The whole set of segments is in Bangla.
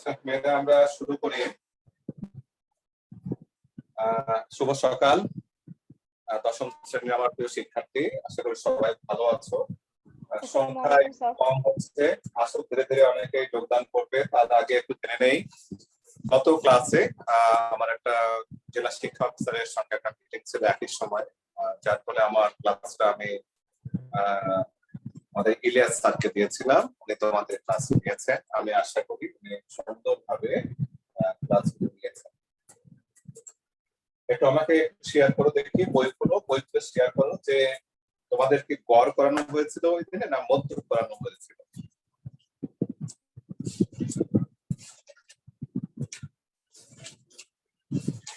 আচ্ছা মেয়েরা আমরা শুরু করি। শুভ সকাল দশম শ্রেণীর আমার প্রিয় শিক্ষার্থী, আশা করি সবাই ভালো আছো। সংখ্যায় কম হচ্ছে, আসো ধীরে ধীরে অনেকেই যোগদান করবে। তার আগে একটু জেনে নেই, গত ক্লাসে আমার একটা জেলা শিক্ষা অফিসারের সঙ্গে একটা মিটিং ছিল একই সময়, যার ফলে আমার ক্লাসটা আমি আমাদের ইলিয়াস স্যারকে দিয়েছিলাম। উনি তো আমাদের ক্লাস নিয়েছেন, আমি আশা করি উনি সুন্দরভাবে ক্লাস নিয়েছেন। একটু আমাকে শেয়ার করো দেখি, বইগুলো শেয়ার করো যে তোমাদের কি গড় করানো হয়েছিল ওই দিনে না মধ্য করানো হয়েছিল।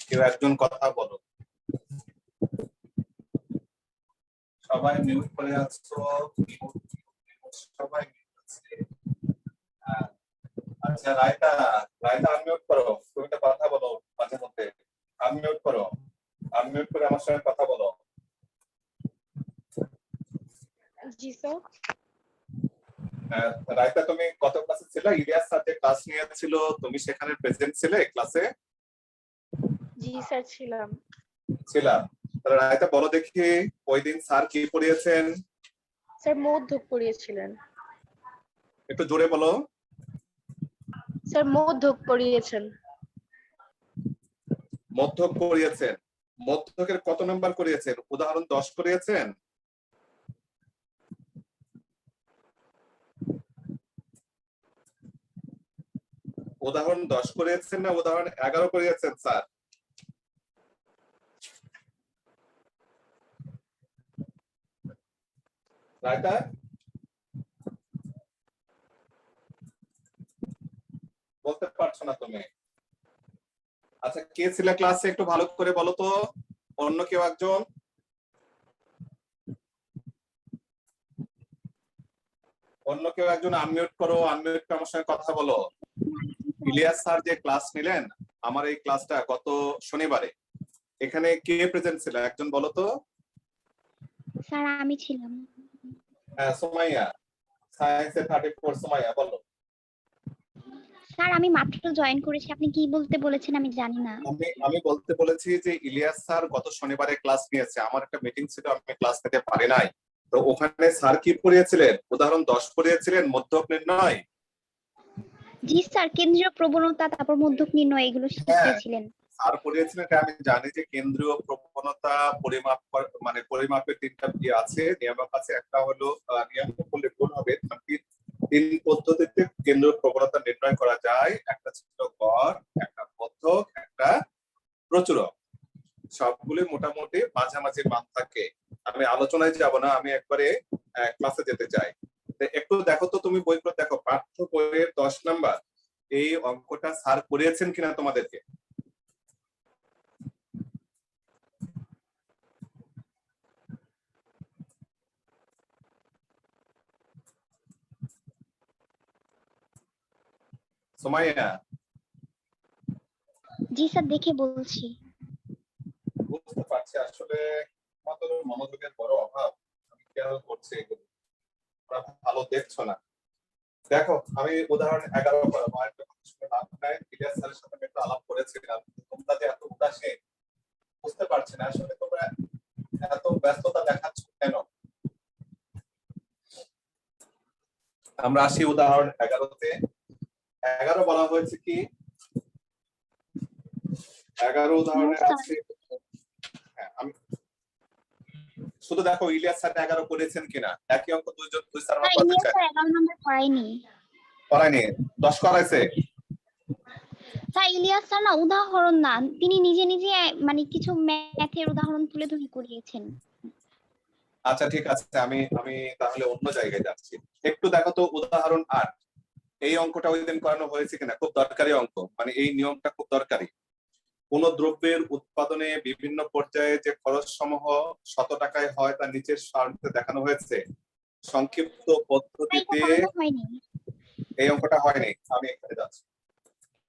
কেউ একজন কথা বলো। সবাই মিউট করে আছো, সবাই আচ্ছা রায়তা আনমিউট করো, তুমি একটা কথা বলো মাঝে মধ্যে। আনমিউট করো, আনমিউট করে আমার সঙ্গে কথা বলো। জি স্যার। রায়তা তুমি কত ক্লাসে ছিলে? ইলিয়াস স্যার যে ক্লাস নিয়েছিল তুমি সেখানে প্রেজেন্ট ছিলে ক্লাসে? জি স্যার ছিলাম। তাহলে রায়তা বলো দেখি ওই দিন স্যার কি পড়িয়েছেন? স্যার মধ্যক পড়িয়েছিলেন। একটু জোরে বলো। স্যার মধ্যক পড়িয়েছেন। মধ্যক পড়িয়েছেন। মধ্যকের কত নাম্বার করিয়েছেন? উদাহরণ 10 করিয়েছেন? উদাহরণ 10 করিয়েছেন না উদাহরণ 11 করিয়েছেন স্যার? রায়তা বলতে পারছো না তুমি? আচ্ছা কে ছিল ক্লাসে একটু ভালো করে বলো তো, অন্য কেউ একজন। আনমিউট করো, আনমিউট করে আমার সঙ্গে কথা বলো। ইলিয়াস স্যার যে ক্লাস নিলেন আমার এই ক্লাসটা গত শনিবারে, এখানে কে প্রেজেন্ট ছিল একজন বলো তো? স্যার আমি ছিলাম। হ্যাঁ সুমাইয়া, সায়েন্সে 34 সুমাইয়া বলো। স্যার আমি মাত্র জয়েন করেছি, আপনি কি বলতে বলেছেন আমি জানি না। আমি বলতে বলেছি যে ইলিয়াস স্যার গত শনিবারে ক্লাস নিয়েছে, আমার একটা মিটিং ছিল আমি ক্লাস নিতে পারি নাই। তো ওখানে স্যার কি পড়িয়েছিলেন? উদাহরণ 10 পড়িয়েছিলেন, মধ্যক নির্ণয়। জি স্যার, কেন্দ্রীয় প্রবণতা, তারপর মধ্যক নির্ণয় এগুলো শিখিয়েছিলেন। স্যার পড়িয়েছিলেন, আমি জানি যে কেন্দ্রীয় প্রবণতা পরিমাপ মানে পরিমাপের তিনটা আছে, নিয়ামক আছে। একটা হলো নিয়ামক বললে ভুল হবে, তিন পদ্ধতিতে কেন্দ্রীয় প্রবণতা নির্ণয় করা যায়। একটা ছিল গড়, একটা মধ্যক, একটা প্রচুরক। সবগুলি মোটামুটি মাঝামাঝি মান থাকে। আমি আলোচনায় যাব না, আমি একবারে ক্লাসে যেতে চাই। একটু দেখো তো তুমি বইগুলো দেখো, পাঠ্য বইয়ের 10 নাম্বার এই অঙ্কটা স্যার করিয়েছেন কিনা তোমাদেরকে। সুমাইয়া জি স্যার, দেখে বলছি। বুঝতে পারছি আসলে তোমাদের মনোযোগের বড় অভাব, আমি খেয়াল করছি এগুলো ভালো দেখছো না। দেখো আমি উদাহরণ 11 ইলিয়াস স্যারের সাথে একটু আলাপ করেছিলাম, তোমরা যে এত উদাসে বুঝতে পারছি না আসলে তোমরা এত ব্যস্ততা দেখাচ্ছ কেন। আমরা আসি উদাহরণ 11-তে। 11 বলা হয়েছে কি, 11 উদাহরণে আছে। আমি শুধু দেখো ইলিয়াস স্যার 11 করেছেন কিনা, একই অঙ্ক দুই স্যার আমরা করতে চাই। 11 নাম্বার করাইনি। 10 করাইছে। স্যার ইলিয়াস স্যার না উদাহরণ না, তিনি নিজে নিজে মানে কিছু ম্যাথের উদাহরণ তুলে ধরে করিয়েছেন। আচ্ছা ঠিক আছে, আমি তাহলে অন্য জায়গায় যাচ্ছি। একটু দেখো তো উদাহরণ 8, এই অঙ্কটা ওই দিন করানো হয়েছে কিনা? খুব দরকারি অঙ্ক, মানে এই নিয়মটা খুব দরকারি। কোন দ্রব্যের উৎপাদনে বিভিন্ন পর্যায়ে যে খরচ সমূহ শত টাকায় হয় তা নিচের সারণীতে দেখানো হয়েছে। সংক্ষিপ্ত পদ্ধতিতে এই অঙ্কটা হয়নি। আমি এখানে যাচ্ছি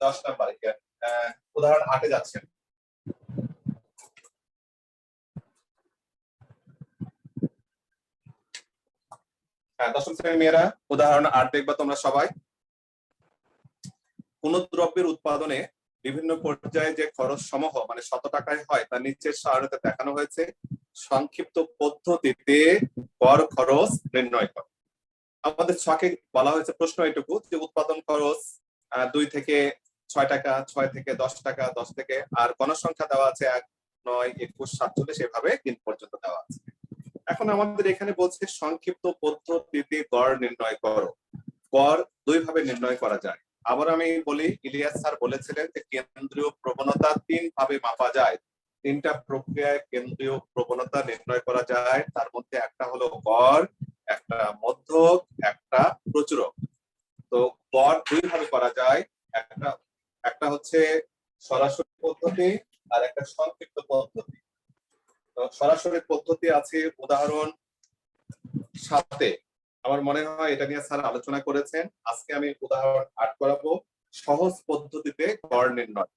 10 নাম্বার, উদাহরণ 8-এ যাচ্ছেন। দশম শ্রেণীর মেয়েরা উদাহরণ 8 দেখবা তোমরা সবাই। কোনো দ্রব্যের উৎপাদনে বিভিন্ন পর্যায়ে যে খরচ সমূহ মানে শত টাকায় হয় তার নিচের সারণীতে দেখানো হয়েছে। সংক্ষিপ্ত পদ্ধতিতে গড় খরচ নির্ণয় করা। আমাদের ছকে বলা হয়েছে প্রশ্ন এটুকু যে উৎপাদন খরচ 2 থেকে 6 টাকা, 6 থেকে 10 টাকা, 10 থেকে, আর গণসংখ্যা দেওয়া আছে 1, 9, 21, 47 এভাবে 3 পর্যন্ত দেওয়া আছে। এখন আমাদের এখানে বলছে সংক্ষিপ্ত পদ্ধতিতে গড় নির্ণয় করো। গড় দুই ভাবে নির্ণয় করা যায়। আবার আমি বলি, ইলিয়াস স্যার বলেছিলেন যে কেন্দ্রীয় প্রবণতা 3 ভাবে মাপা যায়। 3টা প্রক্রিয়ায় কেন্দ্রীয় প্রবণতা নির্ণয় করা যায়। তার মধ্যে একটা হলো গড়, একটা মধ্যক, একটা প্রচুরক। তো গড় দুই ভাবে করা যায়, একটা হচ্ছে সরাসরি পদ্ধতি আর একটা সংক্ষিপ্ত পদ্ধতি। তো সরাসরি পদ্ধতি আছে উদাহরণ 7-এ, আমার মনে হয় এটা নিয়ে স্যার আলোচনা করেছেন। আজকে আমি উদাহরণ 8 করাবো, সহজ পদ্ধতিতে গড় নির্ণয়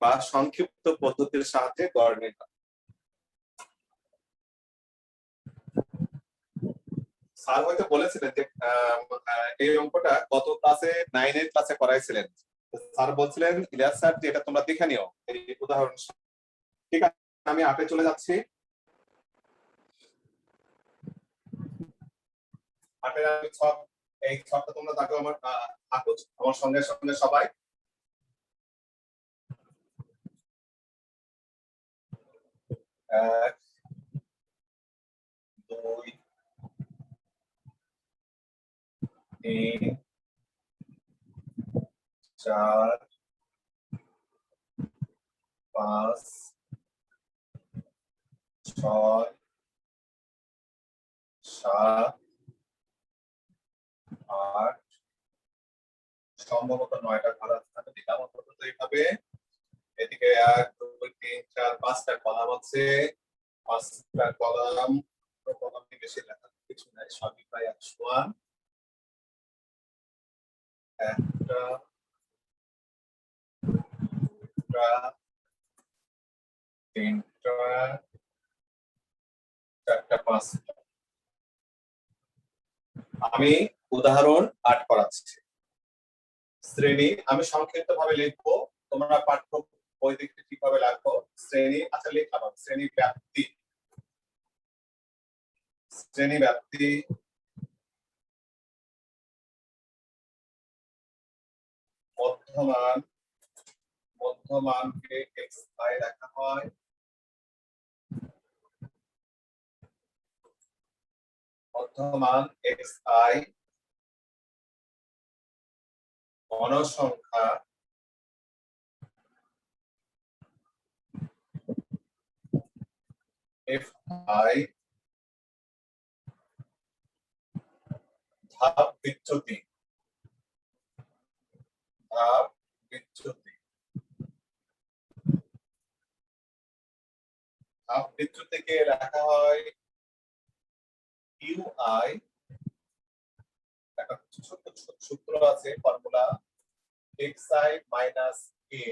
বা সংক্ষিপ্ত পদ্ধতির সাহায্যে গড় নির্ণয়। স্যার হয়তো বলেছিলেন যে এই অঙ্কটা গত ক্লাসে 9-এর ক্লাসে করাইছিলেন। স্যার বলছিলেন ইলিয়াস স্যার যে এটা তোমরা দেখে নিও এই উদাহরণ। ঠিক আছে, আমি 8-এ চলে যাচ্ছি। 8-এর আমি ছক, এই ছকটা তোমরা দেখো আমার আমার সঙ্গে সঙ্গে সবাই। 1, 2, 3, 4, 5, 6, 7, 8, সম্ভবত 9টা ঘর আছে। দিলাম অন্তত এইভাবে। এদিকে 1, 2, 3, 4, 5টা কলাম আছে। 5টা কলাম, কলামে বেশি লেখা কিছু নাই, সবই প্রায় 101। একটা, দুটা, তিনটা, চারটা, 5টা। আমি উদাহরণ 8 করাচ্ছি। শ্রেণী আমি সংক্ষিপ্ত ভাবে লিখবো, তোমরা পাঠ্য বই দেখতে কিভাবে লিখবো। শ্রেণী, আচ্ছা লিখলাম। শ্রেণী ব্যাপ্তি, শ্রেণী ব্যাপ্তি মধ্যমান, মধ্যমানকে xi লেখা হয়। মধ্যমান xi গণসংখ্যা fi ধাপ বিচ্যুতি, ধাপ বিচ্যুতি। ধাপ বিচ্যুতিকে লেখা হয় ui। একটা ছোট সূত্র আছে, formula xi minus a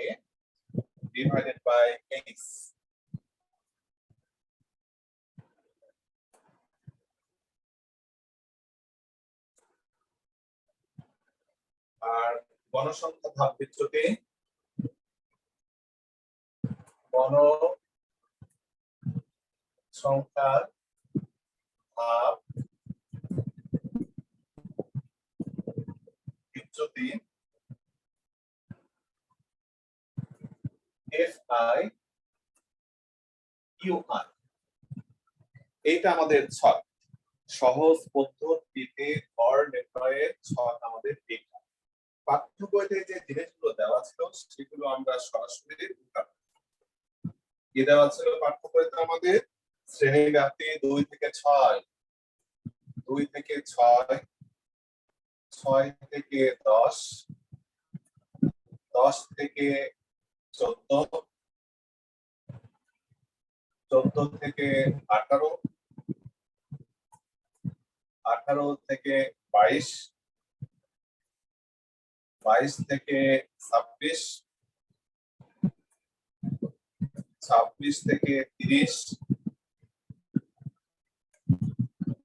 divided by x। আর গণসংখ্যা ধাপ বিচ্যুতি, গণসংখ্যার ধাপ বিচ্যুতি fi ui। এইটা আমাদের ছক, সহজ পদ্ধতিতে গড় নির্ণয়ের ছক আমাদের এইটা। পাঠ্য বইতে যে জিনিসগুলো দেওয়া ছিল সেগুলো আমরা সরাসরি কি দেওয়া ছিল পাঠ্য বইতে আমাদের? শ্রেণী ব্যাপ্তি 2 থেকে 6, 2 থেকে 6, 6 থেকে 10, 10 থেকে 14, 14 থেকে 18, 18 থেকে 22, 22 থেকে 26, 26 থেকে 30,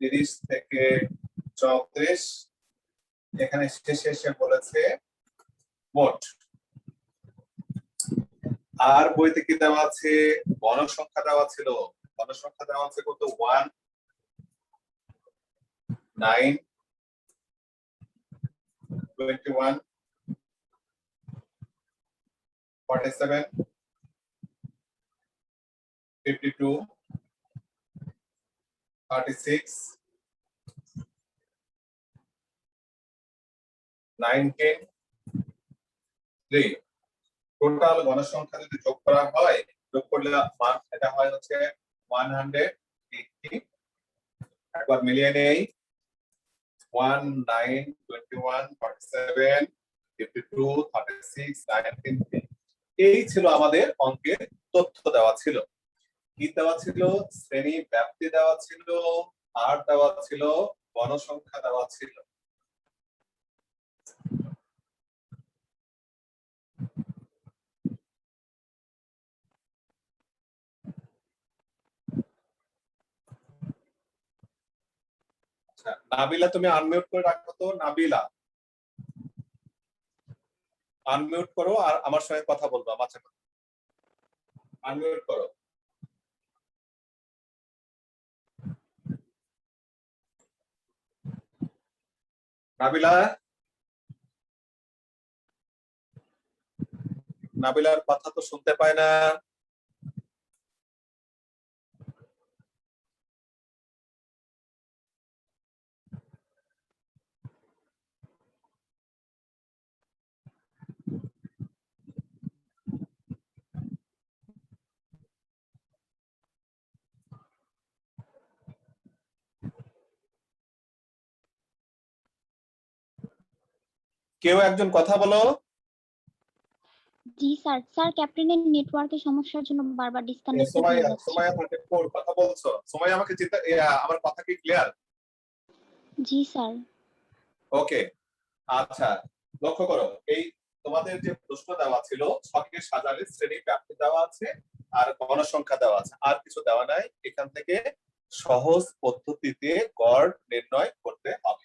30 থেকে 34। এখানে শেষে এসে বলেছে মোট আর বইতে কি দেওয়া আছে? গণসংখ্যা দেওয়া ছিল। গণসংখ্যা দেওয়া আছে কত? 1 9 21 47 52 36 19 3। টোটাল গণসংখ্যা যদি যোগ করা হয়, যোগ করলে এটা হয় হচ্ছে 180। একবার মিলিয়ে নেই। 1 9 21 47 52 36 19 3। এই ছিল আমাদের অঙ্কের তথ্য দেওয়া ছিল। কি দেওয়া ছিল? শ্রেণী ব্যাপ্তি দেওয়া ছিল, আর দেওয়া ছিল, গণসংখ্যা দেওয়া ছিল। আচ্ছা, নাবিলা তুমি আনমিউট করে রাখো তো। নাবিলা আনমিউট করো আর আমার সঙ্গে কথা বলবো। আচ্ছা, আনমিউট করো। নাবিলার কথা তো শুনতে পায় না। কেউ একজন কথা বলো। জি স্যার। স্যার ক্যাপ্টেনের নেটওয়ার্কের সমস্যার জন্য বারবার ডিসকানেক্টেড হয়ে যাচ্ছে। সুমাইয়া 34 কথা বলছো। সুমাইয়া আমাকে আমার কথা কি ক্লিয়ার? জি স্যার। ওকে, আচ্ছা, লক্ষ্য করো, এই তোমাদের যে প্রশ্ন দেওয়া ছিল, ছকে সাজালে শ্রেণী ব্যাপ্তি দেওয়া আছে আর গণসংখ্যা দেওয়া আছে, আর কিছু দেওয়া নাই। এখান থেকে সহজ পদ্ধতিতে গড় নির্ণয় করতে হবে।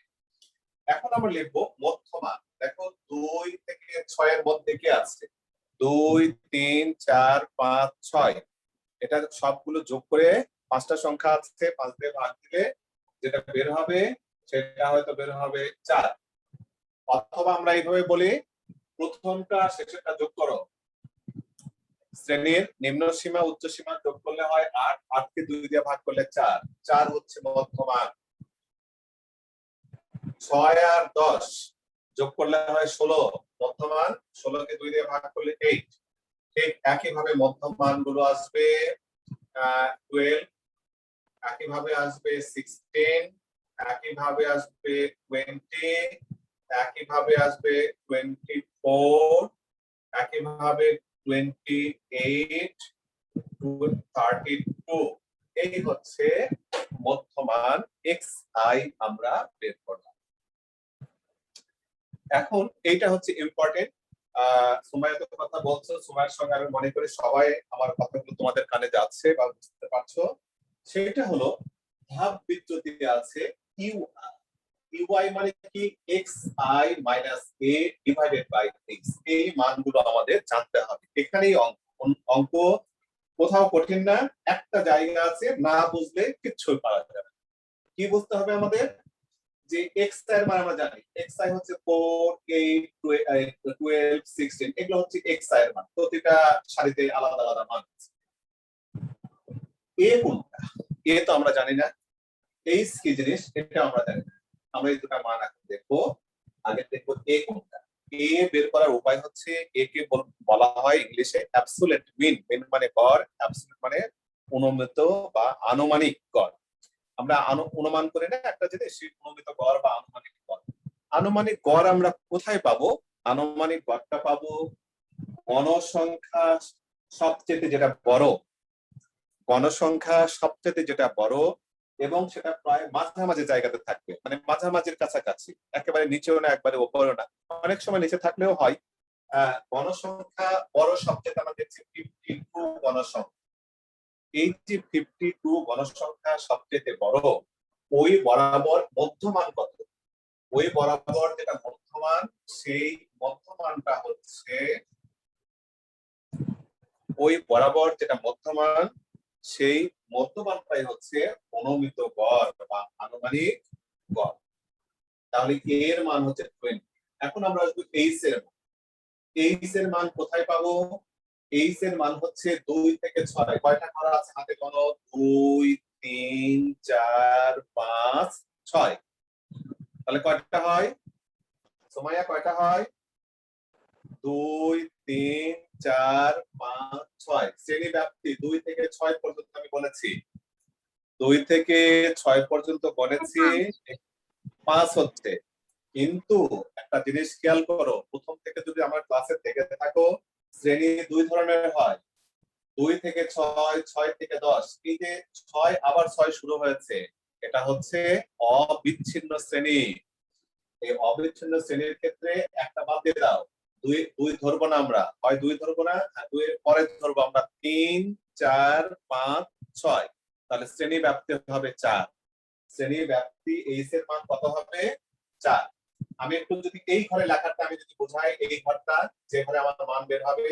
এখন আমরা লিখবো মধ্যমান। দেখো 2 থেকে 6 এর মধ্যে কি আছে? 2 3 4 5 6। এটা সবগুলো যোগ করে 5টা সংখ্যা আছে, 5 দিয়ে ভাগ দিলে যেটা বের হবে সেটা হয়তো বের হবে 4। অথবা আমরা এইভাবে বলি, প্রথমটা শেষেরটা যোগ করো। শ্রেণীর নিম্ন সীমা উচ্চ সীমা যোগ করলে হয় 8, 8 কে 2 দিয়ে ভাগ করলে 4, 4 হচ্ছে মধ্যমান। 6 আর 10 যোগ করলে হয় 16, মধ্যমান। 16 কে 2 দিয়ে ভাগ করলে 8। ঠিক একইভাবে মধ্যমান গুলো আসবে 12, একইভাবে আসবে 16, একইভাবে আসবে 20, একইভাবে আসবে 24, একইভাবে 28, 32। এই হচ্ছে মধ্যমান xi আমরা বের করলাম। এখন এইটা হচ্ছে ইম্পর্টেন্ট। সুমাইয়া তো কথা বলছো, সুমাইয়ার সঙ্গে আমি মনে করি সবাই আমার কথাগুলো তোমাদের কানে যাচ্ছে বা বুঝতে পারছো। সেটা হলো ধাপ বিচ্যুতি আছে ইউআই মানে কি? xi minus a divided by x। এই মানগুলো আমাদের জানতে হবে। এখানেই অঙ্ক কোথাও কঠিন না। একটা জায়গা আছে, না বুঝলে কিচ্ছু পারা যাবে না। কি বুঝতে হবে আমাদের? যে xi এর মান আমরা জানি, xi হচ্ছে 4 8 12 16। এগুলো হচ্ছে xi এর মান। প্রতিটা সারিতে আলাদা আলাদা মান আছে। a কোনটা? a তো আমরা জানি না। h কি জিনিস এটা আমরা জানি না। আমরা এই দুটো মান এখন দেখবো। আগে দেখবো a কোনটা। a বের করার উপায় হচ্ছে, a কে বলা হয় ইংলিশে অ্যাবসলিউট মিন। মিন মানে গড়, অ্যাবসলিউট মানে অনুমিত বা আনুমানিক গড়। আমরা অনুমান করি না একটা জিনিস, অনুমিত গড় বা আনুমানিক গড়। আনুমানিক গড় আমরা কোথায় পাবো? আনুমানিক গড়টা পাবো গণসংখ্যা সবচেয়ে যেটা বড়, গণসংখ্যা সবচেয়ে যেটা বড় এবং সেটা প্রায় মাঝামাঝি জায়গাতে থাকবে, মানে মাঝামাঝির কাছাকাছি, একেবারে নিচেও না একবারে উপরেও না। অনেক সময় নিচে থাকলেও হয়। গণসংখ্যা বড় সবচেয়ে আমরা দেখছি 52 গণসংখ্যা। এই যে 52 গণসংখ্যা সবচেয়ে বড়, ওই বরাবর মধ্যমান কত? ওই বরাবর যেটা মধ্যমান, সেই মধ্যমানটা হচ্ছে ওই বরাবর যেটা মধ্যমান, সেই মধ্যমানটাই হচ্ছে অনুমিত গড় বা আনুমানিক গড়। তাহলে এর মান হচ্ছে 20। এখন আমরা আসবো এইচ এর মান। এইচ এর মান কোথায় পাবো? এইচ এর মান হচ্ছে 2 থেকে 6। কয়টা ঘর আছে হাতে কোনো? 2 3 4 5 6। তাহলে কয়টা হয় সুমাইয়া? কয়টা হয়? 2 3 4 5 6। শ্রেণী ব্যাপ্তি 2 থেকে 6 পর্যন্ত আমি বলেছি। 2 থেকে 6 পর্যন্ত গণেছি, 5 হচ্ছে। কিন্তু একটা জিনিস খেয়াল করো, প্রথম থেকে যদি আমার ক্লাসে থেকে থাকো, শ্রেণী 2 ধরনের হয়, 2 থেকে 6, 6 থেকে 10। এই যে 6 আবার 6 শুরু হয়েছে, এটা হচ্ছে অবিচ্ছিন্ন শ্রেণী। এই অবিচ্ছিন্ন শ্রেণীর ক্ষেত্রে একটা বাদ দিয়ে দাও। 2 ধরবো না আমরা, হয় 2 ধরবো না, 2 এর পরে ধরবো আমরা 3 4 5 6। তাহলে শ্রেণী ব্যাপ্তি হবে 4। শ্রেণী ব্যাপ্তি এইচ এর মান কত হবে? 4। আমি একটু যদি এই ঘরে লেখাটা আমি যদি বোঝাই, এই ঘরটা যে ঘরে আমার মান বের হবে,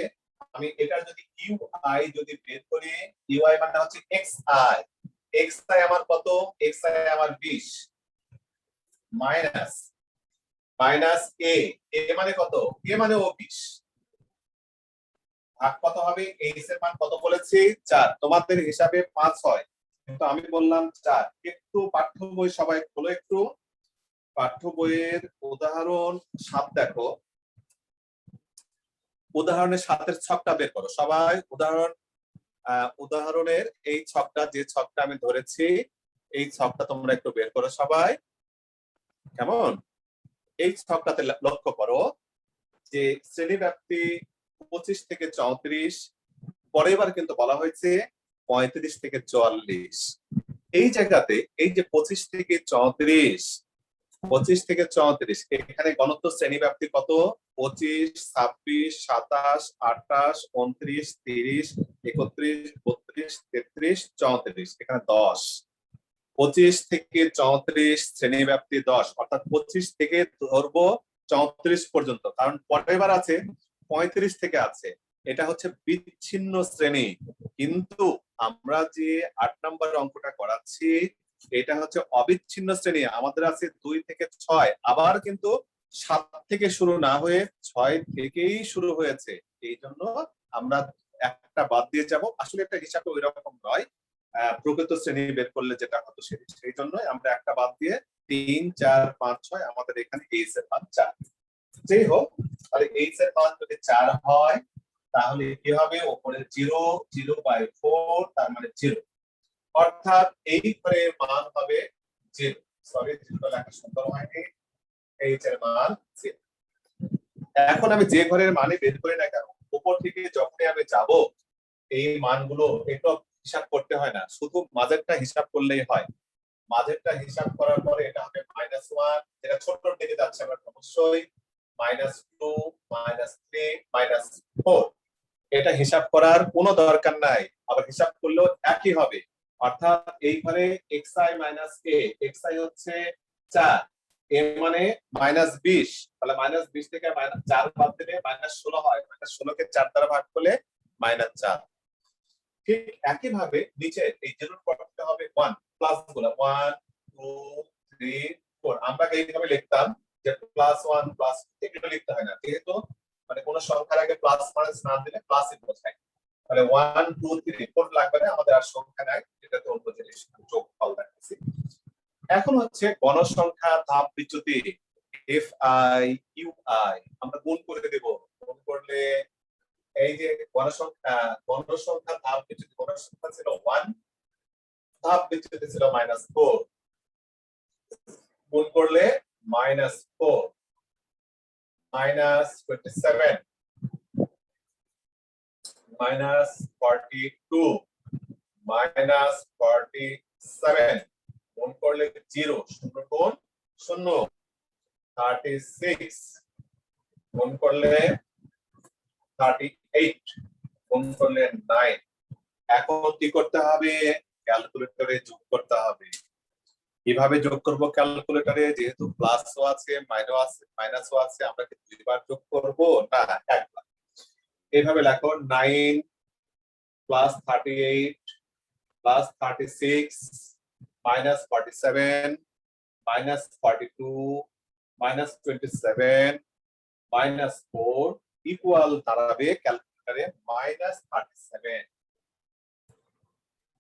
আমি এটার যদি ইউ আই যদি বের করি, ইউ আই মানে হচ্ছে এক্স আই। এক্স আই আমার কত? এক্স আই আমার 20 মাইনাস মাইনাস এ। এ মানে কত? এ মানে ও 20। ভাগ কত হবে? এইচ এর মান কত বলেছি? 4। তোমাদের হিসাবে 5 হয়, কিন্তু আমি বললাম 4। একটু পাঠ্য বই সবাই খোলো, একটু পাঠ্য বইয়ের উদাহরণ 7 দেখো। উদাহরণের 7-এর ছকটা বের করো সবাই। উদাহরণের এই ছকটা, যে ছকটা আমি ধরেছি, এই ছকটা তোমরা একটু বের করো সবাই। কেমন? এই ছকটাতে লক্ষ্য করো যে শ্রেণী ব্যাপ্তি 25 থেকে 34, পরের বার কিন্তু বলা হয়েছে 35 থেকে 44। এই জায়গাতে এই যে 25 থেকে 34, 25 থেকে 34, এখানে ঘনত্ব শ্রেণী ব্যাপ্তি কত? 25 26 27 28 29 30 31 32 33 34। এখানে 10। 25 থেকে 34 শ্রেণী ব্যাপ্তি 10, অর্থাৎ 25 থেকে ধরবো 34 পর্যন্ত, কারণ পরের বার আছে 35 থেকে আছে। এটা হচ্ছে বিচ্ছিন্ন শ্রেণী। কিন্তু আমরা যে 8 নম্বর অঙ্কটা করাচ্ছি, এটা হচ্ছে অবিচ্ছিন্ন শ্রেণী। আমাদের আছে 2 থেকে 6, আবার কিন্তু 7 থেকে শুরু না হয়ে 6 থেকেই শুরু হয়েছে। এই জন্য আমরা একটা বাদ দিয়ে যাব। আসলে একটা হিসাবে ওই রকম নয়, প্রকৃত শ্রেণী বের করলে যেটা হতো সেই জন্য আমরা একটা বাদ দিয়ে 3 4 5 6, আমাদের এখানে এইচ এর মান 4। যাই হোক, তাহলে এইচ এর মান যদি 4 হয়, তাহলে কি হবে? উপরে 0 0/4, তার মানে 0। অর্থাৎ এই ঘরের মান হবে 0। সরি, 0 লেখা সুন্দর হয়নি। এইচ এর মান 0। এখন আমি যে ঘরের মানে বের করি না কেন, উপর থেকে যখনই আমি যাব, এই মানগুলো একটু হিসাব করতে হয় না, শুধু মাঝেরটা হিসাব করলেই হয়। মাঝেরটা হিসাব করার পরে এটা হবে -1, যেটা ছোটর দিকে যাচ্ছে আমরা অবশ্যই -2 -3 -4। এটা হিসাব করার কোনো দরকার নাই, আবার হিসাব করলেও একই হবে। অর্থাৎ এই ঘরে xi - a, xi হচ্ছে 4, a মানে -20, তাহলে -20 থেকে -4 বাদ দিলে -16 হয়। -16 কে 4 দ্বারা ভাগ করলে -4। ঠিক একই ভাবে নিচে এই জিরোর পরতে হবে 1, প্লাস গুলো 1 2 3 4। আমরা এইভাবে লিখতাম যে +1 +2 এগুলো লিখতে হয় না, যেহেতু মানে কোন সংখ্যার আগে প্লাস মাইনাস না দিলে প্লাসই বোঝায়। তাহলে 1 2 3 4 লাগবে না, আমাদের আর সংখ্যা নাই, এটা তো অন্য জিনিস, যোগফল দেখাচ্ছি। এখন হচ্ছে গণসংখ্যা ধাপ বিচ্যুতি, FI UI আমরা গুণ করে দেব। গুণ করলে এই যে গণসংখ্যা ধাপ বিচ্যুতি, গণসংখ্যা ছিল 1, ধাপ বিচ্যুতি ছিল -4, গুণ করলে -4 -27 -42 -47, গুণ করলে 0, 0 গুণ 0 36, গুণ করলে 38, গুণ করলে 9। এখন কি করতে হবে? ক্যালকুলেটরে যোগ করতে হবে। কিভাবে যোগ করব ক্যালকুলেটরে? যেহেতু প্লাসও আছে মাইনাসও আছে, আমরা কি দুইবার যোগ করব? না, একবার। এইভাবে লেখো 9 plus 38 plus 36 minus 47 minus 42 minus 27 minus 4 equal দাঁড়াবে ক্যালকুলেটরে মাইনাস 37।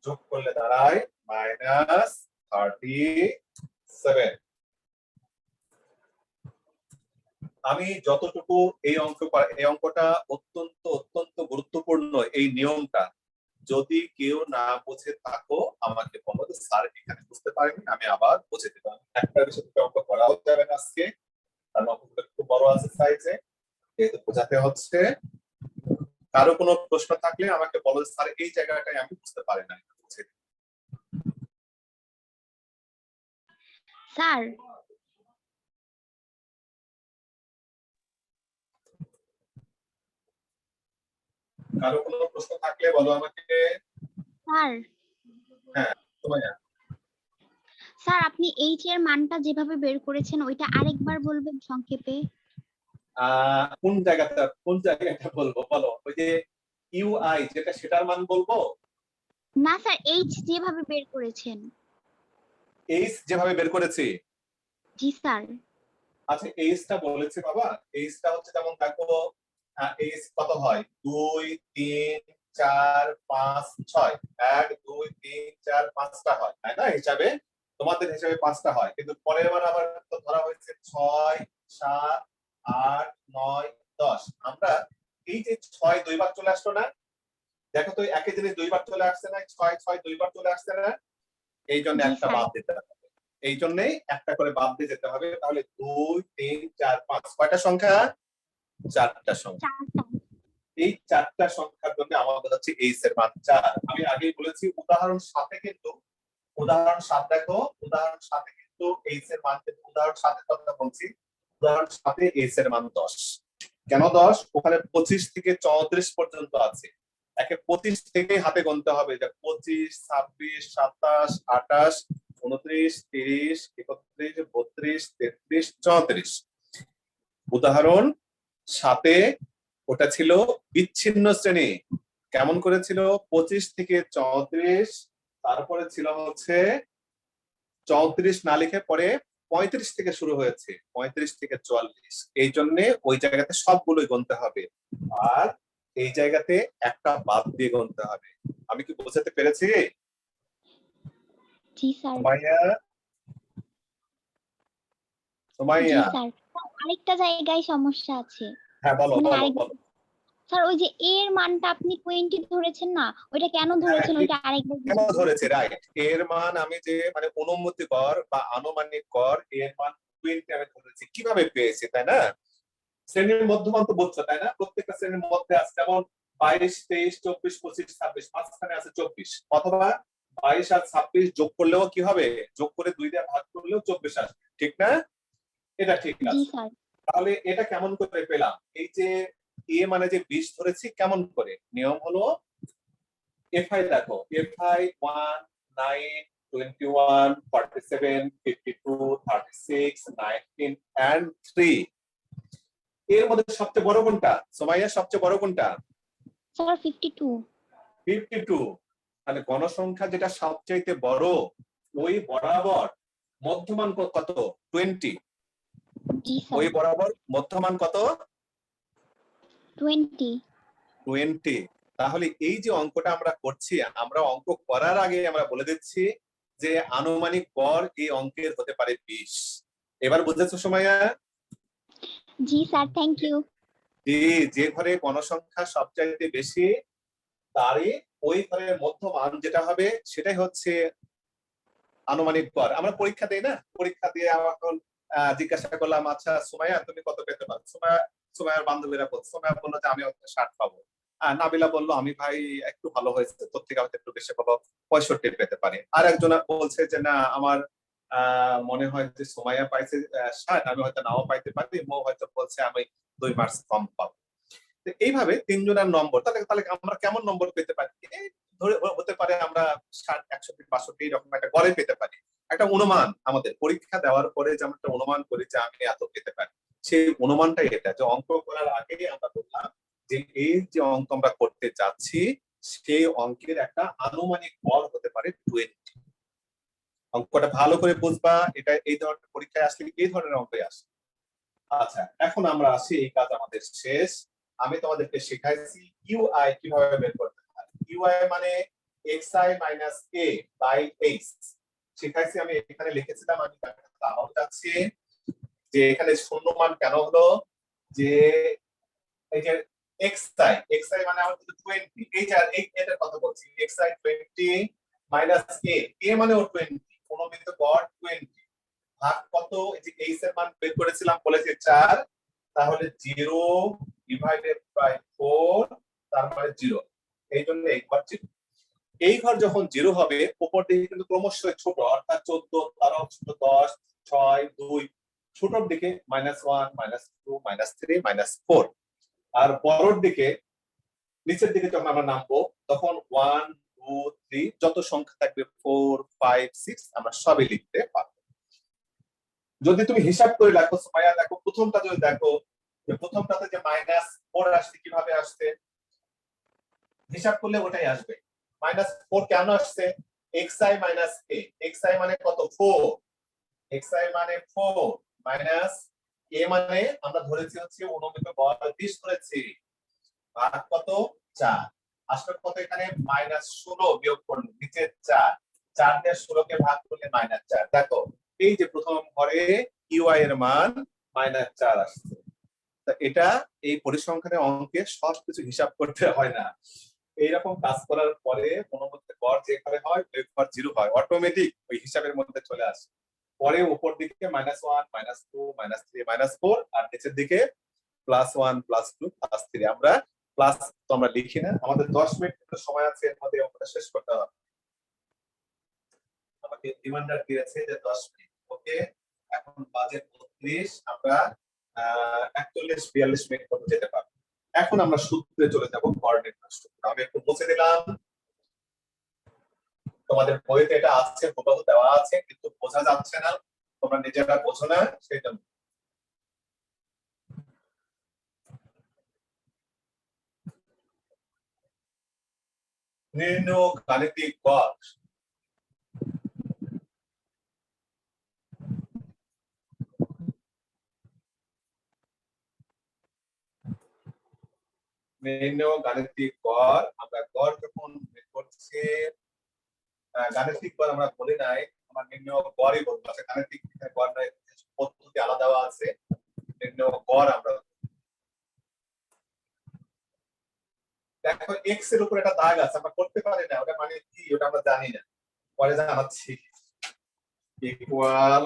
যোগ করলে দাঁড়ায় মাইনাস 37। আমি যতটুকু এই অঙ্কটা অত্যন্ত অত্যন্ত গুরুত্বপূর্ণ এই নিয়মটা, যদি কেউ না বুঝে থাকো আমাকে বলো যে স্যার এখানে বুঝতে পারিনি, আমি আবার বুঝে দেবো। একটা বিষয় অঙ্ক করাও যাবে না আজকে, কারণ অঙ্কগুলো একটু বড় আছে সাইজে, যেহেতু বোঝাতে হচ্ছে। কারো কোনো প্রশ্ন থাকলে আমাকে বলো স্যার এই জায়গাটায় আমি বুঝতে পারি না, বুঝে দিই। স্যার কারো কোনো প্রশ্ন থাকলে বলো আমাকে। স্যার হ্যাঁ সুমাইয়া, স্যার আপনি এইচ এর মানটা যেভাবে বের করেছেন ওইটা আরেকবার বলবেন সংক্ষেপে। কোন জায়গাটা বলবো বলো? ওই যে ইউআই যেটা, সেটার মান বলবো? না স্যার, এইচ যেভাবে বের করেছেন। এইচ যেভাবে বের করেছি? জি স্যার। আচ্ছা এইচটা বলেছি বাবা, এইচটা হচ্ছে যেমন দেখো, এইচ কত হয়? 2 3 4 5 6, 1 2 3 4 5টা হয়, তাই না? হিসাবে তোমাদের হিসাবে 5টা হয়, কিন্তু পরের বার আবার তো ধরা হয়েছে 6 7 8 9 10। আমরা এই যে 6 দুইবার চলে আসলো না, দেখো তো একই জিনিস দুইবার চলে আসছে না? 6 6 দুইবার চলে আসছে না? এই জন্য জি একটা স্যার। বাদ দিতে হবে, এই জন্যই একটা করে বাদ দিয়ে যেতে হবে। তাহলে 2 3 4 5 কয়টা সংখ্যা? 4টা সংখ্যা। চারটা। এই 4টা সংখ্যার জন্য আমাদের হচ্ছে এইচ এর মান 4। আমি আগেই বলেছি উদাহরণ 7-এ কিন্তু, উদাহরণ 7 দেখো, উদাহরণ 7-এ কিন্তু এইচ এর মান, উদাহরণ 7-এর কথা বলছি, উদাহরণ 7-এ এইচ এর মান 10। কেন 10? ওখানে 25 থেকে 34 পর্যন্ত আছে। একে 25 থেকে হাতে গুনতে হবে, যে 25 26 27 28 29 30 31 32 33 34। উদাহরণ 7-এ ওটা ছিল বিচ্ছিন্ন শ্রেণী। কেমন করেছিল? 25 থেকে 34, তারপরে ছিল হচ্ছে 34 না লিখে পরে 35 থেকে শুরু হয়েছে, 35 থেকে 44। এই জন্য ওই জায়গাতে সবগুলোই গুনতে হবে, আর এই জায়গাতে একটা বাদ দিয়ে গুনতে হবে। আমি কি বোঝাতে পেরেছি? জি স্যার। সুমাইয়া, জি সুমাইয়া, স্যার। আরেকটা জায়গায় সমস্যা আছে। হ্যাঁ বলো মানে বলো আরেক বলো। স্যার ওই যে এ এর মানটা আপনি 20 ধরেছেন না, ওইটা কেন ধরেছেন ওইটা আরেকবার কেন বুঝিয়ে ধরেছে? বলবেন? রাইট, এর মান আমি যে মানে অনুমতি কর বা আনুমানিক কর, এর মান 20 আমি ধরেছি। কিভাবে পেয়েছি, তাই না? শ্রেণীর মধ্যমান তো বুঝছো, তাই না? প্রত্যেকটা শ্রেণীর মধ্যে আছে, যেমন 22 23 24 25 26, মাঝখানে আছে 24, অথবা 22 আর 26 যোগ করলেও কি হবে? যোগ করে 2 দিয়ে ভাগ করলেও 24 আসবে, ঠিক না? এটা ঠিক জি আছে। স্যার। তাহলে এটা কেমন করে পেলাম? এই যে এ মানে যে 20 ধরেছি, কেমন করে? নিয়ম হলো এফআই দেখো, এফআই 1 9 21 47 52 36 19 and 3। এর মধ্যে সবচেয়ে বড় কোনটা সুমাইয়া? সবচেয়ে বড় কোনটা? স্যার 52। 52। তাহলে গণসংখ্যা যেটা সবচাইতে বড়, ওই বরাবর মধ্যমান কত? 20। জি স্যার। ওই বরাবর মধ্যমান কত? 20। 20। তাহলে এই যে অঙ্কটা আমরা করছি, আমরা অঙ্ক করার আগে আমরা বলে দিচ্ছি যে আনুমানিক গড় এই অঙ্কের হতে পারে 20। এবার বুঝেছো সুমাইয়া? জি স্যার, থ্যাংক ইউ। যে ঘরে গণসংখ্যা সবচাইতে বেশি, তারই ওই ঘরের মধ্যমান যেটা হবে সেটাই হচ্ছে আনুমানিক গড়। আমরা পরীক্ষা দেই না, পরীক্ষা দিয়ে এখন জিজ্ঞাসা করলাম, আচ্ছা সুমাইয়া তুমি কত পেতে পারো? সুমাইয়ার বান্ধবীরা বলছে, সুমাইয়া বললো যে আমি 60 পাবো। নাবিলা বললো আমি ভাই একটু ভালো হয়েছে, তোর থেকে হয়তো একটু বেশি পাবো, 65 পেতে পারি। আর একজন বলছে যে না আমার মনে হয় যে সুমাইয়া পাইছে 60, আমি হয়তো নাও পাইতে পারি, মো হয়তো বলছে আমি 2 মার্কস কম পাবো। এইভাবে 3 জনের নম্বর, তাহলে তাহলে আমরা কেমন নম্বর পেতে পারি? ধরে হতে পারে আমরা 60 61 62 এরকম একটা গড়ে পেতে পারি। একটা অনুমান, আমাদের পরীক্ষা দেওয়ার পরে যে আমরা একটা অনুমান করি যে আমি এত পেতে পারি, সেই অনুমানটাই এটা। যে অঙ্ক করার আগে আমরা বললাম যে এই যে অঙ্ক আমরা করতে যাচ্ছি সেই অঙ্কের একটা আনুমানিক গড় হতে পারে 20। অঙ্কটা ভালো করে বুঝবা, এটা এই ধরনের পরীক্ষায় আসলে এই ধরনের অঙ্কই আসে। আচ্ছা, এখন আমরা আসি, এই কাজ আমাদের শেষ। আমি তোমাদেরকে শেখাইছি ইউআই কিভাবে বের করতে হয়। ইউআই মানে xi minus a by h শিখাইছি। আমি এখানে লিখেছিলাম, আমি আবার যাচ্ছি যে এখানে শূন্য মান কেন হলো, যে এই যে xi মানে আমার 20, এই যে এটার কথা বলছি, xi 20 মাইনাস a মানেও 20, অনুমিত গড় 20 ভাগ কত, এই যে h এর মান বের করেছিলাম বলেছি 4, তাহলে 0 ডিভাইডেড বাই 4, তার মানে 0, এই জন্য এই ঘর 0। এই ঘর যখন 0 হবে, উপর দিকে কিন্তু ক্রমশই ছোট, অর্থাৎ 14, 13, 10, 6, 2, ছোটর দিকে -1, -2, -3, -4, আর বড়র দিকে নিচের দিকে যখন আমরা নামবো তখন 1, 2, 3 যত সংখ্যা থাকবে 4, 5, 6 আমরা সবই লিখতে পারবো। যদি তুমি হিসাব করে রাখো সুমাইয়া, দেখো প্রথমটা যদি দেখো, যে প্রথমটাতে যে -4 আসছে, কিভাবে আসছে হিসাব করলে ওটাই আসবে। -4 কেন আসছে, xi মাইনাস a, xi মানে কত 4, xi মানে 4 মাইনাস a মানে আমরা ধরেছি হচ্ছে অনুমিত গড় 20 ধরেছি, ভাগ কত 4, আসলে কত এখানে -16 বিয়োগ করলে নিচে 4, 4 দিয়ে 16 কে ভাগ করলে -4। দেখো এই যে প্রথম ঘরে ইউআই এর মান -4 আসছে। এটা এই পরিসংখ্যানের অঙ্কে সবকিছু হিসাব করতে হয় না, এইরকম কাজ করার পরে অনুমিত গড় যে ঘরে হয় ওই ঘর 0 হয়, অটোমেটিক ওই হিসাবের মধ্যে চলে আসে। পরে উপর দিকে -1, -2, -3, -4, আর নিচের দিকে +1, +2, +3। আমরা প্লাস তো আমরা লিখি না, আমাদের 10 মিনিট সময় আছে, এর মধ্যে অঙ্কটা শেষ করতে হবে। আমাকে রিমাইন্ডার দিয়েছে যে 10 মিনিট। ওকে, এখন বাজে 32, আমরা 41-42 মিনিট পর্যন্ত যেতে পারবো। এখন আমরা সূত্রে চলে যাব, কোঅর্ডিনেট সূত্র। আমি একটু মুছে দিলাম, তোমাদের বইতে এটা আছে, হুবহু দেওয়া আছে, কিন্তু বোঝা যাচ্ছে না, তোমরা নিজেরা বোঝো না, সেই জন্য। নির্ণয় গাণিতিক গড়। নির্ণয় গাণিতিক গড়, আমরা গড় যখন বের করছি, গাণিতিক গড় আমরা বলি নাই, আমরা নির্ণয় গড়ই বলবো। আচ্ছা, গাণিতিক গড় নয়, পদ্ধতি আলাদা আছে, নির্ণয় গড় আমরা। দেখো এক্স এর উপর একটা দাগ আছে, আমরা করতে পারি না, ওটা মানে কি ওটা আমরা জানি না, পরে জানাচ্ছি। ইকুয়াল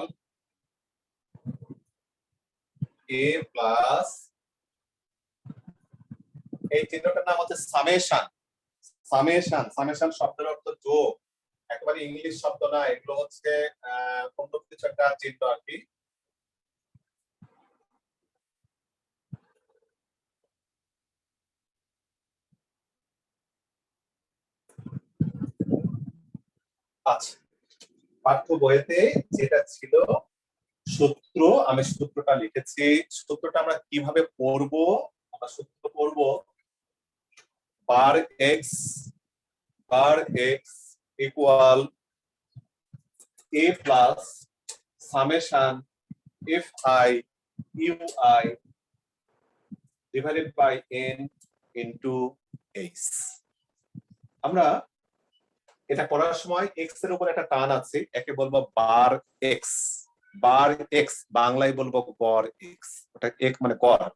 a প্লাস, এই চিহ্নটার নাম হচ্ছে সামেশন। সামেশন, সামেশন শব্দের অর্থ যোগ, একেবারে ইংলিশ শব্দ না, এগুলো হচ্ছে অন্য কিছু একটা চিহ্ন আর কি। আচ্ছা, পাঠ্য বইতে যেটা ছিল সূত্র, আমি সূত্রটা লিখেছি। সূত্রটা আমরা কিভাবে পড়ব, আমরা সূত্র পড়ব bar X equal a plus summation F I U I divided by n into H. আমরা এটা করার সময় এক্স এর উপর একটা টান আছে, একে বলবো বার এক্স। বার এক্স বাংলায় বলবো গড় এক্স, ওটা এক মানে গড়।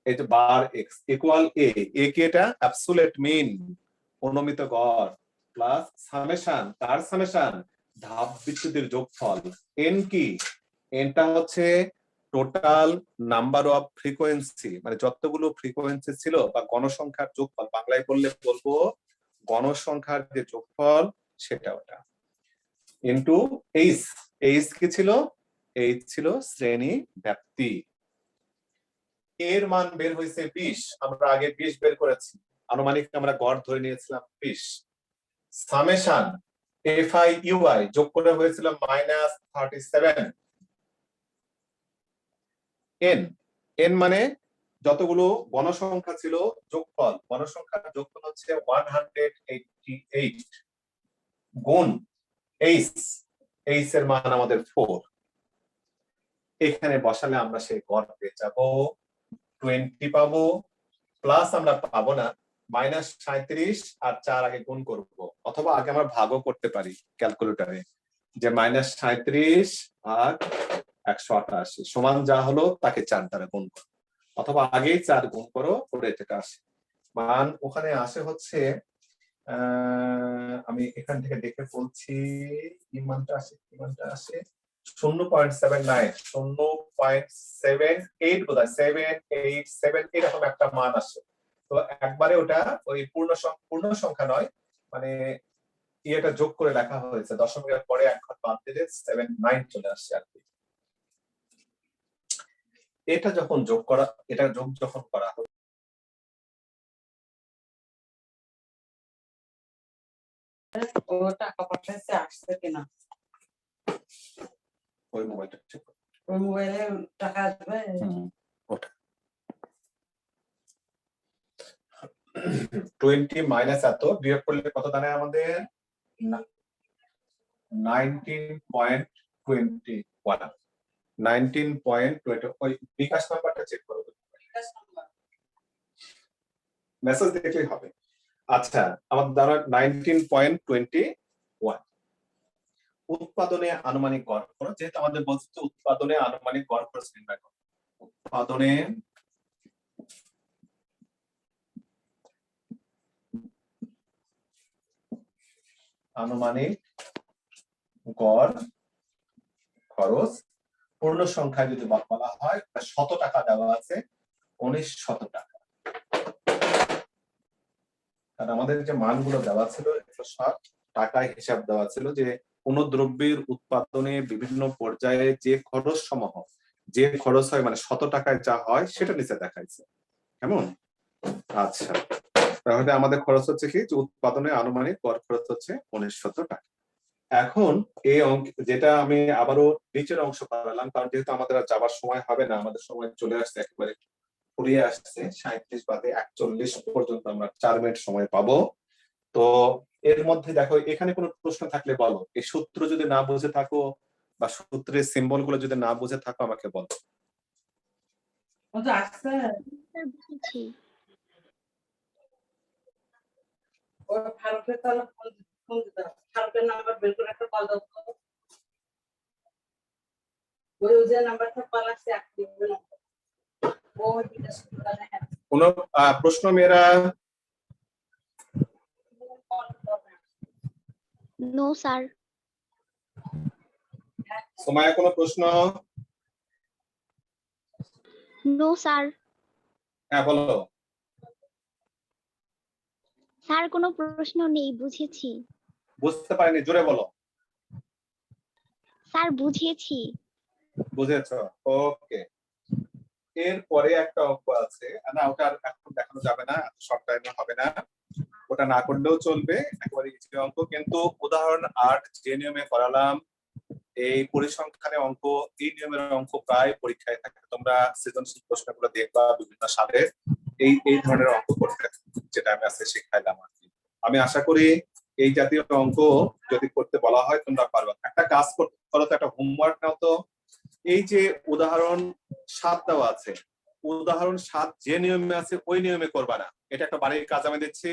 এই যে বার এক্স ইকুয়াল এ, এ কি এটা অ্যাবসোলিউট মিন, অনুমিত গড়, প্লাস সামেশন, তার সামেশন ধাপ বিচ্যুতির যোগফল। এন কি, এনটা হচ্ছে টোটাল নাম্বার অফ ফ্রিকোয়েন্সি, মানে যতগুলো ফ্রিকোয়েন্সি ছিল বা গণসংখ্যার যোগফল, বাংলায় বললে বলবো গণসংখ্যার যে যোগফল সেটা, ওটা ইনটু এইচ। এইচ কি ছিল, এইচ ছিল শ্রেণী ব্যাপ্তি। এর মান বের হয়েছে 20, আমরা আগে 20 বের করেছি, আনুমানিক আমরা গড় ধরে নিয়েছিলাম 20। Summation F I U I যোগ করে হয়েছিল -37। এন, এন মানে যতগুলো গণসংখ্যা ছিল যোগফল, গণসংখ্যার যোগফল হচ্ছে 188 গুণ এইচ, এইচ এর মান আমাদের 4। এখানে বসালে আমরা সেই গড় পেয়ে যাব 20 পাবো, প্লাস আমরা পাবো না -37 আর 4 আগে গুণ করব, অথবা আগে আমরা ভাগও করতে পারি ক্যালকুলেটরে, যে -37 আর 188 সমান যা হলো তাকে 4 দ্বারা গুণ করো, অথবা আগেই 4 গুণ করো, করে থেকে আসে মান ওখানে আসে হচ্ছে আমি এখান থেকে দেখে বলছি কি মানটা আসে, 0.79, 0.78 বোধহয় 78 এরকম একটা মান আসে। তো একবারে ওটা ওই পূর্ণ সংখ্যা নয়, মানে এটা যোগ করে লেখা হয়েছে, দশমিকের পরে এক ঘর বাদ দিলে 79 চলে আসছে আর কি। এটা যখন যোগ করা, এটা যোগ যখন করা হবে ও টাকা পাঠাইছে আসছে কিনা, ওই মোবাইলটা চেক করো। ওই মোবাইলে টাকা আসবে। ওটা 20 মাইনাস এত বিয়োগ করলে কত দাঁড়ায় আমাদের 19.21, 19.20। ওই বিকাশ নাম্বারটা চেক করো, মেসেজ দেখলেই হবে। আচ্ছা, আমাদের দ্বারা 19.21। উৎপাদনে আনুমানিক গড় খরচ, যেহেতু আমাদের বলছে উৎপাদনে আনুমানিক গড় খরচ নির্ণয় করো। উৎপাদনে আনুমানিক গড় খরচ পূর্ণ সংখ্যায় যদি বলা হয়, 100 টাকা দেওয়া আছে, 1900 টাকা। আর আমাদের যে মানগুলো দেওয়া ছিল, 160 টাকায় হিসাব দেওয়া ছিল, যে কোন দ্রব্যের উৎপাদনে বিভিন্ন পর্যায়ে যে খরচ সমূহ, যে খরচ হয়, মানে 100 টাকায় যা হয় সেটা নিচে দেখাইছে, কেমন? আচ্ছা, তাহলে আমাদের খরচ হচ্ছে কি, যে উৎপাদনে আনুমানিক গড় খরচ হচ্ছে 1900 টাকা। এখন এই অঙ্ক, যেটা আমি আবারও নিচের অংশ করালাম, কারণ যেহেতু আমাদের আর যাবার সময় হবে না, আমাদের সময় চলে আসছে, একেবারে ফুরিয়ে আসছে, 37 বাদে 41 পর্যন্ত আমরা 4 মিনিট সময় পাবো। তো এর মধ্যে দেখো, এখানে কোনো প্রশ্ন থাকলে বলো, এই সূত্র যদি না বুঝে থাকো বা সূত্রের সিম্বল গুলো যদি না বুঝে থাকো আমাকে বলো। ও তো আসছে, স্যার বুঝেছি। ও ফারুকের তাহলে ফোন দিতে হবে, ফারুকের নাম্বার বের করে একটা কল দাও তো। ওই যে নাম্বারটা কল আসছে অ্যাক্টিভ নাম্বার, ও বিকাশ করে না। কোনো প্রশ্ন মেয়েরা? No sir. সময় কোনো প্রশ্ন? No sir. হ্যাঁ বলো। স্যার কোনো প্রশ্ন নেই, বুঝেছি। বুঝতে পারিনি, জোরে বলো। স্যার বুঝেছি। বুঝেছো, ওকে। এরপরে একটা অঙ্ক আছে, না ওটা আর এখন দেখানো যাবে না, শর্ট টাইমে হবে না, ওটা না করলেও চলবে, একেবারে ইজি অঙ্ক। কিন্তু উদাহরণ 8 যে নিয়মে করালাম, এই পরিসংখ্যানে অঙ্ক, এই নিয়মের অঙ্ক প্রায় পরীক্ষায় থাকে, তোমরা সৃজনশীল প্রশ্নগুলো দেখবা বিভিন্ন সালের, এই ধরনের অঙ্ক করতে, যেটা আমি আজকে শিখাইলাম আর কি। আমি আশা করি এই জাতীয় অঙ্ক যদি করতে বলা হয় তোমরা পারবে। একটা কাজ করো তো, একটা হোমওয়ার্ক নাও তো। এই যে উদাহরণ 7 দেওয়া আছে, উদাহরণ 7 যে নিয়মে আছে ওই নিয়মে করবা না, এটা একটা বাড়ির কাজ আমি দিচ্ছি।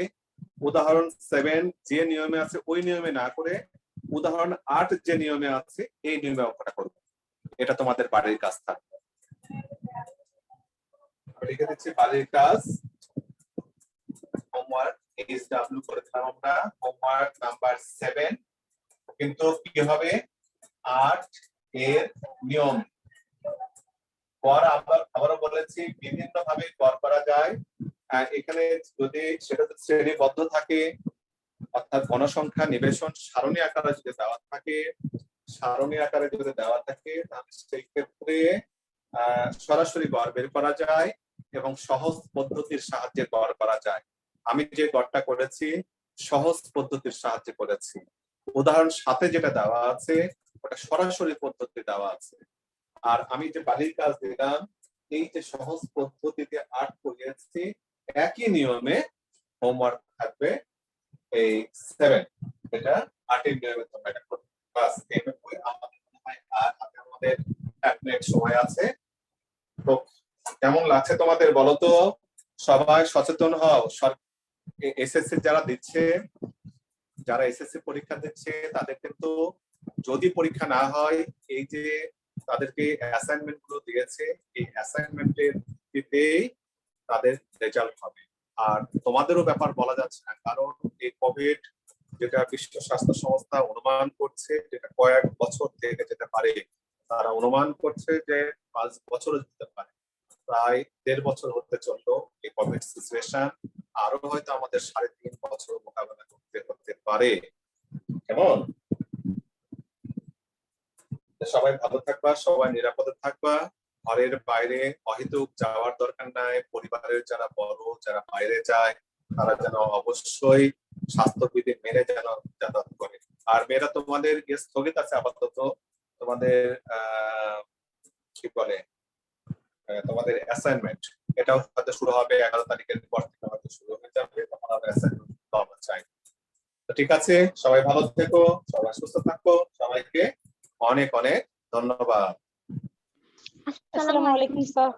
উদাহরণ 7 যে নিয়মে আছে ওই নিয়মে না করে উদাহরণ 8 যে নিয়মে আছে এই নিয়মে অঙ্কটা করবে, এটা তোমাদের বাড়ির কাজ থাকবে। লিখে দিচ্ছি বাড়ির কাজ, হোমওয়ার্ক HW করে দিলাম আমরা, হোমওয়ার্ক নাম্বার 7। কিন্তু কি হবে, 8 এর নিয়ম। গড় আবারও বলেছি বিভিন্ন ভাবে গড় করা যায়। এখানে যদি সেটা শ্রেণীবদ্ধ থাকে, অর্থাৎ গণসংখ্যা নিবেশন সারণী আকারে যদি দেওয়া থাকে, তাহলে সেই ক্ষেত্রে সরাসরি গড় বের করা যায় এবং সহজ পদ্ধতির সাহায্যে গড় করা যায়। আমি যে গড়টা করেছি সহজ পদ্ধতির সাহায্যে করেছি। উদাহরণ 7 যেটা দেওয়া আছে ওটা সরাসরি পদ্ধতি দেওয়া আছে। আর আমি যে বাড়ির কাজ দিলাম এই যে সহজ পদ্ধতিতে 8 করিয়েছি, একই নিয়মে হোমওয়ার্ক থাকবে এই 7, এটা 8 এর নিয়মে তোমরা এটা করবে। বাস এইভাবে আমাদের মনে হয় আর হাতে আমাদের 1 মিনিট সময় আছে। তো কেমন লাগছে তোমাদের বলো তো? সবাই সচেতন হও। এসএসসি যারা দিচ্ছে, যারা এসএসসি পরীক্ষা দিচ্ছে, তাদের কিন্তু যদি পরীক্ষা না হয়, এই যে তাদেরকে অ্যাসাইনমেন্ট গুলো দিয়েছে, এই অ্যাসাইনমেন্টের ভিত্তিতেই তাদের রেজাল্ট হবে। আর তোমাদেরও ব্যাপার বলা যাচ্ছে না, কারণ এই কোভিড যেটা বিশ্ব স্বাস্থ্য সংস্থা অনুমান করছে, যেটা কয়েক বছর থেকে যেতে পারে, তারা অনুমান করছে যে 5 বছরও যেতে পারে। প্রায় 1.5 বছর হতে চললো এই কোভিড সিচুয়েশন, আরো হয়তো আমাদের 3.5 বছর মোকাবেলা করতে হতে পারে। কেমন? সবাই ভালো থাকবা, সবাই নিরাপদে থাকবা, ঘরের বাইরে অহেতুক যাওয়ার দরকার নাই। পরিবারের যারা বড়, যারা বাইরে যায়, তারা যেন অবশ্যই স্বাস্থ্যবিধি মেনে যেন যাতায়াত করে। আর মেয়েরা তোমাদের স্থগিত আছে আপাতত, তোমাদের কি বলে তোমাদের অ্যাসাইনমেন্ট, এটাও হয়তো শুরু হবে 11 তারিখের পর থেকে, হয়তো শুরু হয়ে যাবে, তখন আমরা অ্যাসাইনমেন্ট আমরা চাই। তো ঠিক আছে, সবাই ভালো থেকো, সবাই সুস্থ থাকো, সবাইকে অনেক অনেক ধন্যবাদ। আসসালামু আলাইকুম স্যার।